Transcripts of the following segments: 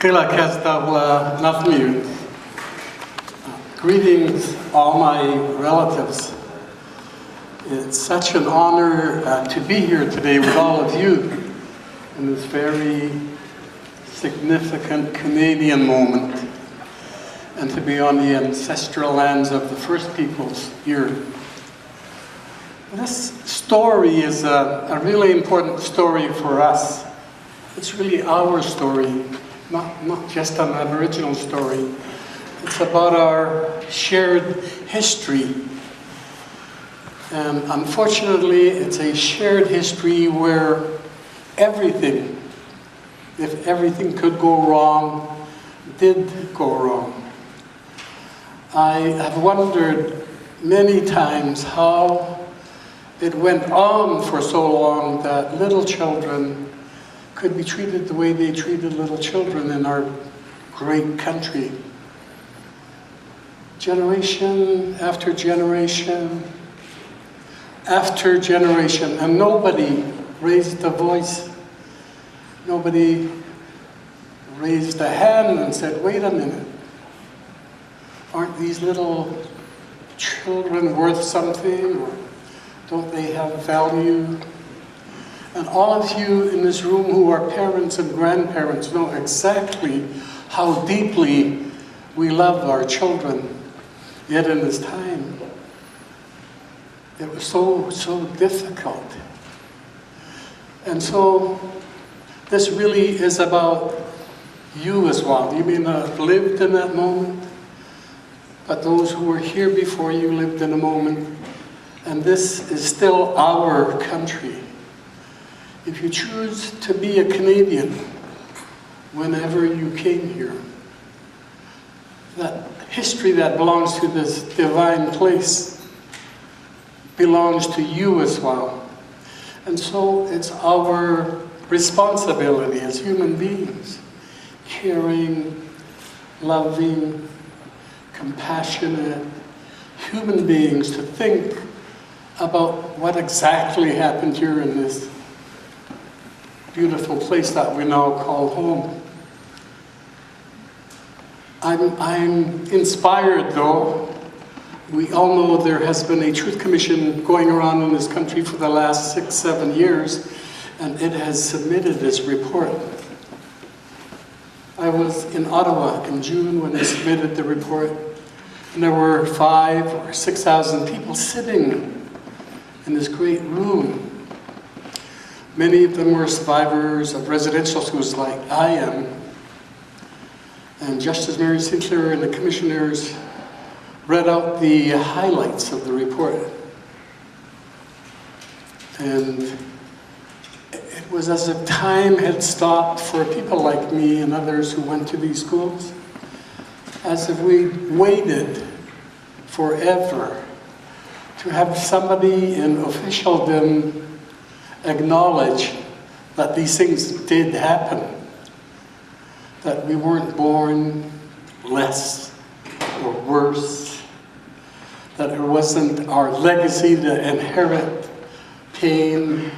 Greetings, all my relatives. It's such an honor to be here today with all of you in this very significant Canadian moment, and to be on the ancestral lands of the First Peoples here. This story is a really important story for us. It's really our story, not just an Aboriginal story. It's about our shared history. And unfortunately, it's a shared history where everything, if everything could go wrong, did go wrong. I have wondered many times how it went on for so long that little children could be treated the way they treated little children in our great country. Generation after generation after generation, and nobody raised a voice. Nobody raised a hand and said, wait a minute, aren't these little children worth something? Or don't they have value? And all of you in this room who are parents and grandparents know exactly how deeply we love our children. Yet in this time, it was so difficult. And so this really is about you as well. You may not have lived in that moment, but those who were here before you lived in a moment. And this is still our country. If you choose to be a Canadian whenever you came here, that history that belongs to this divine place belongs to you as well. And so it's our responsibility as human beings, caring, loving, compassionate human beings, to think about what exactly happened here in this beautiful place that we now call home. I'm inspired, though. We all know there has been a truth commission going around in this country for the last 6-7 years, and it has submitted this report. I was in Ottawa in June when they submitted the report, and there were 5,000 or 6,000 people sitting in this great room. Many of them were survivors of residential schools like I am. And Justice Mary Sinclair and the commissioners read out the highlights of the report. And it was as if time had stopped for people like me and others who went to these schools, as if we waited forever to have somebody in officialdom acknowledge that these things did happen, that we weren't born less or worse, that it wasn't our legacy to inherit pain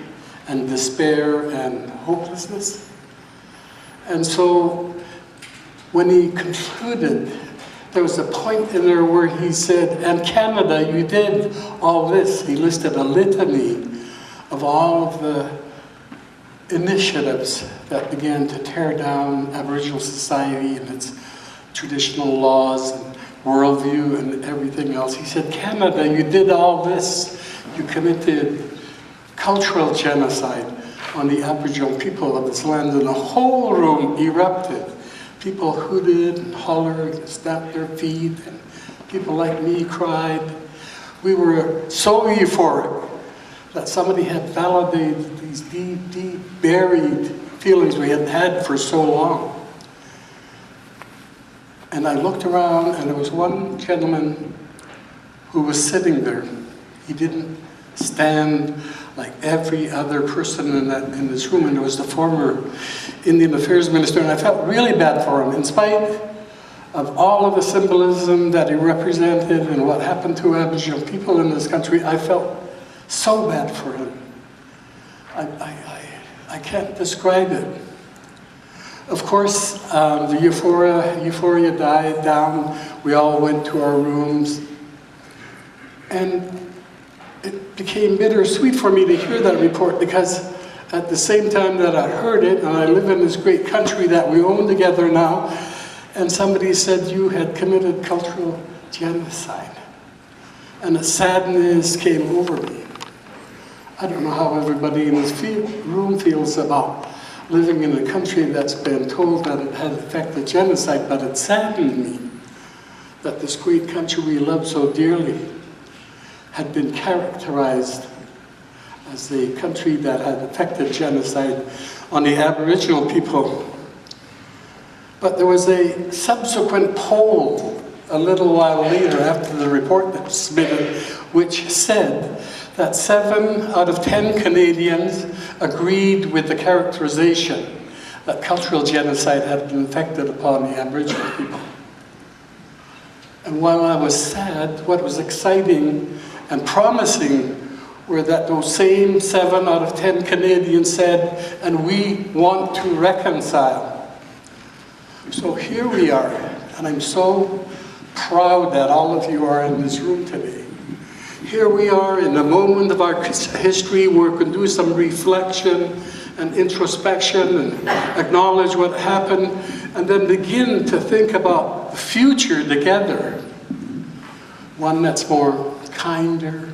and despair and hopelessness. And so when he concluded, there was a point in there where he said, and Canada, you did all this. He listed a litany of all of the initiatives that began to tear down Aboriginal society and its traditional laws and worldview and everything else. He said, Canada, you did all this. You committed cultural genocide on the Aboriginal people of this land, and the whole room erupted. People hooted and hollered and stamped their feet, and people like me cried. We were so euphoric that somebody had validated these deep buried feelings we had had for so long. And I looked around, and there was one gentleman who was sitting there. He didn't stand like every other person in this room, and it was the former Indian Affairs Minister, and I felt really bad for him. In spite of all of the symbolism that he represented and what happened to Aboriginal people in this country, I felt so bad for him. I can't describe it. Of course, the euphoria died down. We all went to our rooms. And it became bittersweet for me to hear that report, because at the same time that I heard it, and I live in this great country that we own together now, and somebody said you had committed cultural genocide. And a sadness came over me. I don't know how everybody in this room feels about living in a country that's been told that it had effected genocide, but it saddened me that this great country we love so dearly had been characterized as a country that had effected genocide on the Aboriginal people. But there was a subsequent poll a little while later after the report that was submitted, which said that 7 out of 10 Canadians agreed with the characterization that cultural genocide had been inflicted upon the Aboriginal people. And while I was sad, what was exciting and promising were that those same 7 out of 10 Canadians said, and we want to reconcile. So here we are, and I'm so proud that all of you are in this room today. Here we are in a moment of our history where we can do some reflection and introspection and acknowledge what happened, and then begin to think about the future together. One that's more kinder,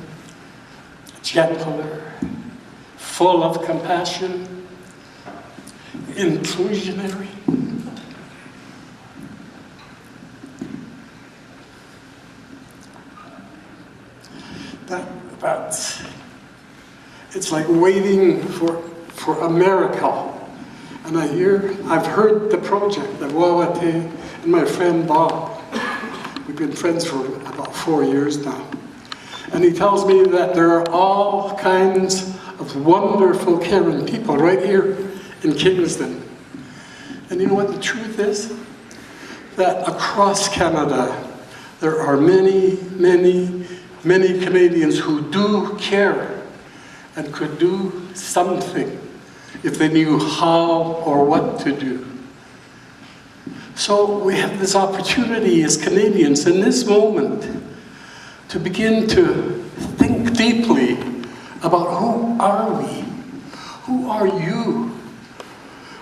gentler, full of compassion, inclusionary. It's like waiting for a miracle. And I've heard the project of Wawahte and my friend Bob. We've been friends for about 4 years now. And he tells me that there are all kinds of wonderful, caring people right here in Kingston. And you know what the truth is? That across Canada, there are many, many, many Canadians who do care and could do something if they knew how or what to do. So we have this opportunity as Canadians in this moment to begin to think deeply about who are we? Who are you?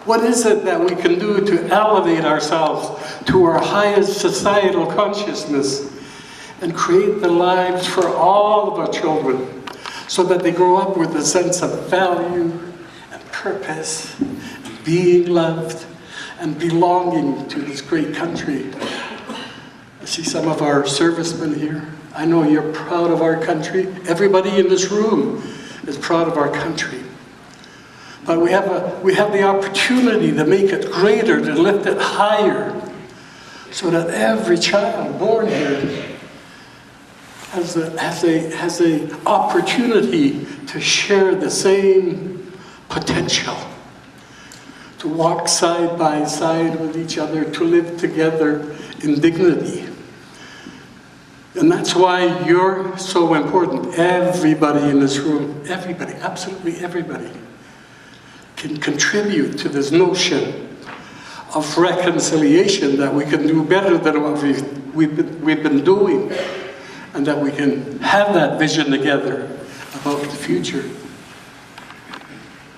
What is it that we can do to elevate ourselves to our highest societal consciousness and create the lives for all of our children so that they grow up with a sense of value and purpose, and being loved and belonging to this great country? I see some of our servicemen here. I know you're proud of our country. Everybody in this room is proud of our country. But we have the opportunity to make it greater, to lift it higher, so that every child born here has a opportunity to share the same potential, to walk side by side with each other, to live together in dignity. And that's why you're so important. Everybody in this room, everybody, absolutely everybody, can contribute to this notion of reconciliation, that we can do better than what we've been doing, and that we can have that vision together about the future.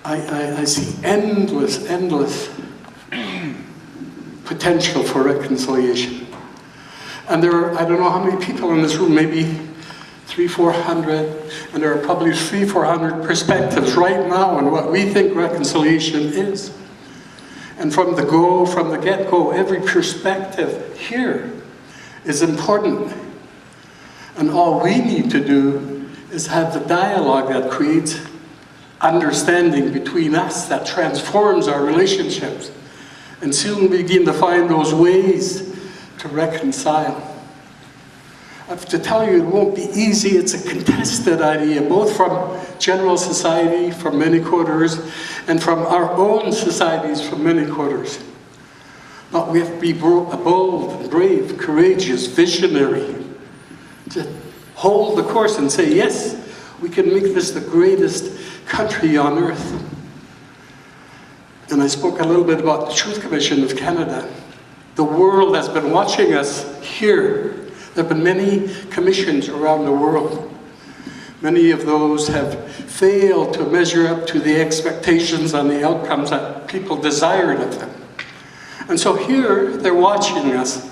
I see endless potential for reconciliation. And there are, I don't know how many people in this room, maybe 300-400, and there are probably 300-400 perspectives right now on what we think reconciliation is. And from the get-go, every perspective here is important. And all we need to do is have the dialogue that creates understanding between us, that transforms our relationships, and soon begin to find those ways to reconcile. I have to tell you, it won't be easy. It's a contested idea, both from general society, from many quarters, and from our own societies from many quarters. But we have to be bold, brave, courageous, visionary, to hold the course and say, yes, we can make this the greatest country on earth. And I spoke a little bit about the Truth Commission of Canada. The world has been watching us here. There have been many commissions around the world. Many of those have failed to measure up to the expectations and the outcomes that people desired of them. And so here, they're watching us.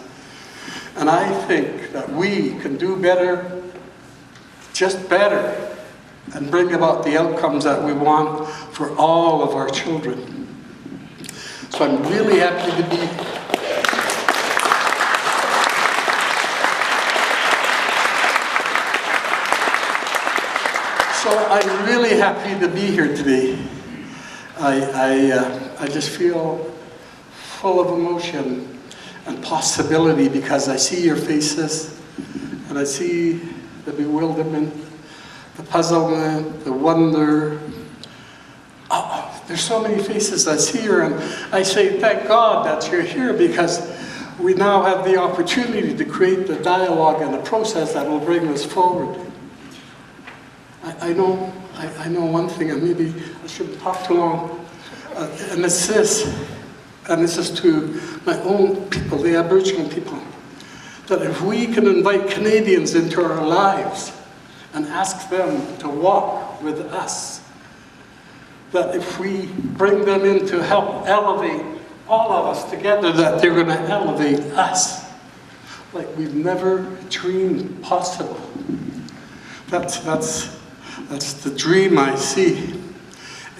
And I think that we can do better, just better, and bring about the outcomes that we want for all of our children. So I'm really happy to be here. So I'm really happy to be here today. I just feel full of emotion and possibility because I see your faces and I see the bewilderment, the puzzlement, the wonder. Oh, there's so many faces I see here, and I say thank God that you're here because we now have the opportunity to create the dialogue and the process that will bring us forward. I know one thing, and maybe I shouldn't talk too long, and it's this, and this is to my own people, the Aboriginal people, that if we can invite Canadians into our lives and ask them to walk with us, that if we bring them in to help elevate all of us together, that they're going to elevate us like we've never dreamed possible. That's the dream I see.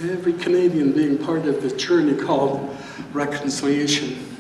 Every Canadian being part of this journey called reconciliation.